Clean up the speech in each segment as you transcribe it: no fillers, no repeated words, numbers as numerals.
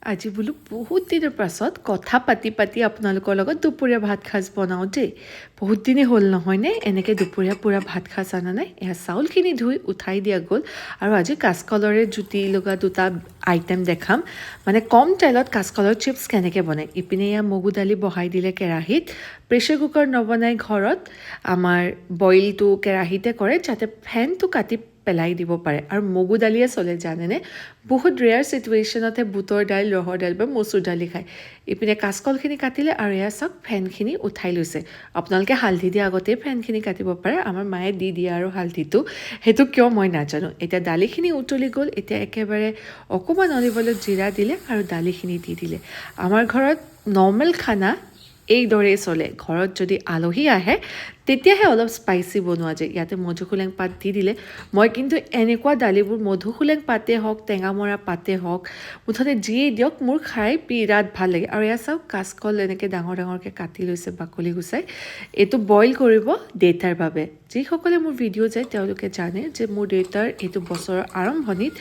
আজি বোলো বহুত দিনৰ পাছত কথা পাতি পাতি আপোনালোকৰ লগত দুপৰীয়া ভাত সাজ বনাওঁ দেই। বহুত দিনেই হ'ল নহয়নে এনেকৈ দুপৰীয়া পূৰা ভাত সাজ আনা নাই। এয়া চাউলখিনি ধুই উঠাই দিয়া গ'ল আৰু আজি কাচকলৰে জুতি লগা দুটা আইটেম দেখাম। মানে কম তেলত কাচকলৰ চিপছ কেনেকৈ বনায়। ইপিনে এয়া মগু দালি বহাই দিলে কেৰাহীত। প্ৰেছাৰ কুকাৰ নবনাই ঘৰত আমাৰ বইলটো কেৰাহীতে কৰে যাতে ফেনটো কাটি পেলাই দিব পাৰে আৰু মগু দালিয়ে চলে জানেনে। বহুত ৰেয়াৰ চিটুৱেশ্যনতহে বুটৰ দাইল ৰহৰ দাইল বা মচুৰ দালি খায়। ইপিনে কাচকলখিনি কাটিলে আৰু এয়া চাওক ফেনখিনি উঠাই লৈছে। আপোনালোকে হালধি দিয়া আগতেই ফেনখিনি কাটিব পাৰে। আমাৰ মায়ে দি দিয়ে আৰু হালধিটো সেইটো কিয় মই নাজানো। এতিয়া দালিখিনি উতলি গ'ল। এতিয়া একেবাৰে অকণমান অলিভলৈ জিৰা দিলে আৰু দালিখিনি দি দিলে। আমাৰ ঘৰত নৰ্মেল খানা এইদৰেই চলে। ঘৰত যদি আলহী আহে তেতিয়াহে অলপ স্পাইচি বনোৱা যায়। ইয়াতে মধুসোলেং পাত দি দিলে। মই কিন্তু এনেকুৱা দালিবোৰ মধুসোলেং পাতে হওক টেঙামৰা পাতে হওক মুঠতে যিয়েই দিয়ক মোৰ খাই বিৰাট ভাল লাগে। আৰু এয়া চাওক কাচকল এনেকৈ ডাঙৰ ডাঙৰকৈ কাটি লৈছে বাকলি গুচাই। এইটো বইল কৰিব দেউতাৰ বাবে। যিসকলে মোৰ ভিডিঅ' যায় তেওঁলোকে জানে যে মোৰ দেউতাৰ এইটো বছৰৰ আৰম্ভণিত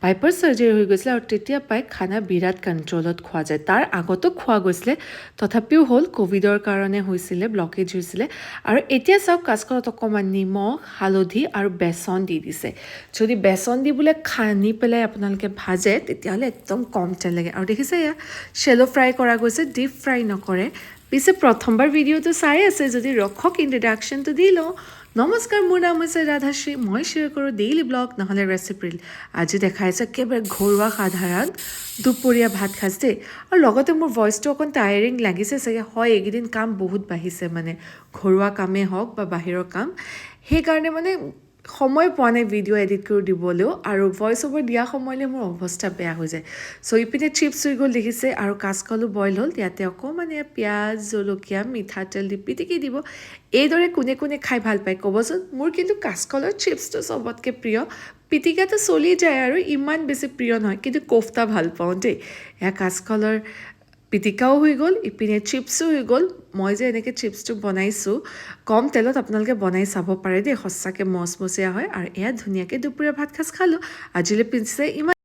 বাইপাৰ চাৰ্জাৰী হৈ গৈছিলে আৰু তেতিয়া পাই খানা বিৰাট কণ্ট্ৰলত খোৱা যায়। তাৰ আগতো খোৱা গৈছিলে তথাপিও হ'ল ক'ভিডৰ কাৰণে হৈছিলে ব্লকেজ হৈছিলে। আৰু এতিয়া চাওক কাচকলত অকণমান নিমখ হালধি আৰু বেচন দি দিছে। যদি বেচন দি বোলে খানি পেলাই আপোনালোকে ভাজে তেতিয়াহ'লে একদম কম তেল লাগে। আৰু দেখিছে এয়া শ্বেলো ফ্ৰাই কৰা গৈছে, ডিপ ফ্ৰাই নকৰে। পিছে প্ৰথমবাৰ ভিডিঅ'টো চাই আছে যদি ৰখক ইণ্ট্ৰডাকশ্যনটো দি লওঁ। নমস্কাৰ, মোৰ নাম হৈছে ৰাধাশ্ৰী। মই শ্বেয়াৰ কৰোঁ ডেইলি ব্লগ নহ'লে ৰেচিপি। আজি দেখাইছে একেবাৰে ঘৰুৱা সাধাৰণ দুপৰীয়া ভাত সাজ দেই। আৰু লগতে মোৰ ভইচটো অকণ টায়াৰিং লাগিছে চাগে। হয়, এইকেইদিন কাম বহুত বাঢ়িছে মানে ঘৰুৱা কামেই হওক বা বাহিৰৰ কাম। সেইকাৰণে মানে সময় পোৱা নাই ভিডিঅ' এডিট কৰি দিবলৈও আৰু ভইচ অভাৰ দিয়া সময়লৈ মোৰ অৱস্থা বেয়া হৈ যায়। চ' ইপিনে চিপছ হৈ গ'ল দেখিছে আৰু কাচকলো বইল হ'ল। ইয়াতে অকণমান পিঁয়াজ জলকীয়া মিঠাতেল দি পিটিকি দিব। এইদৰে কোনে কোনে খাই ভাল পায় ক'বচোন। মোৰ কিন্তু কাচকলৰ চিপছটো চবতকৈ প্ৰিয়। পিটিকাটো চলি যায় আৰু ইমান বেছি প্ৰিয় নহয়, কিন্তু কোফতা ভাল পাওঁ দেই। এয়া কাচকলৰ পিটিকাও হৈ গ'ল, ইপিনে চিপছো হৈ গ'ল। মই যে এনেকৈ চিপছটো বনাইছোঁ কম তেলত, আপোনালোকে বনাই চাব পাৰে দেই। সঁচাকৈ মচমচীয়া হয়। আৰু এয়া ধুনীয়াকৈ দুপৰীয়া ভাত সাজ খালোঁ। আজিলৈ পিছে ইমান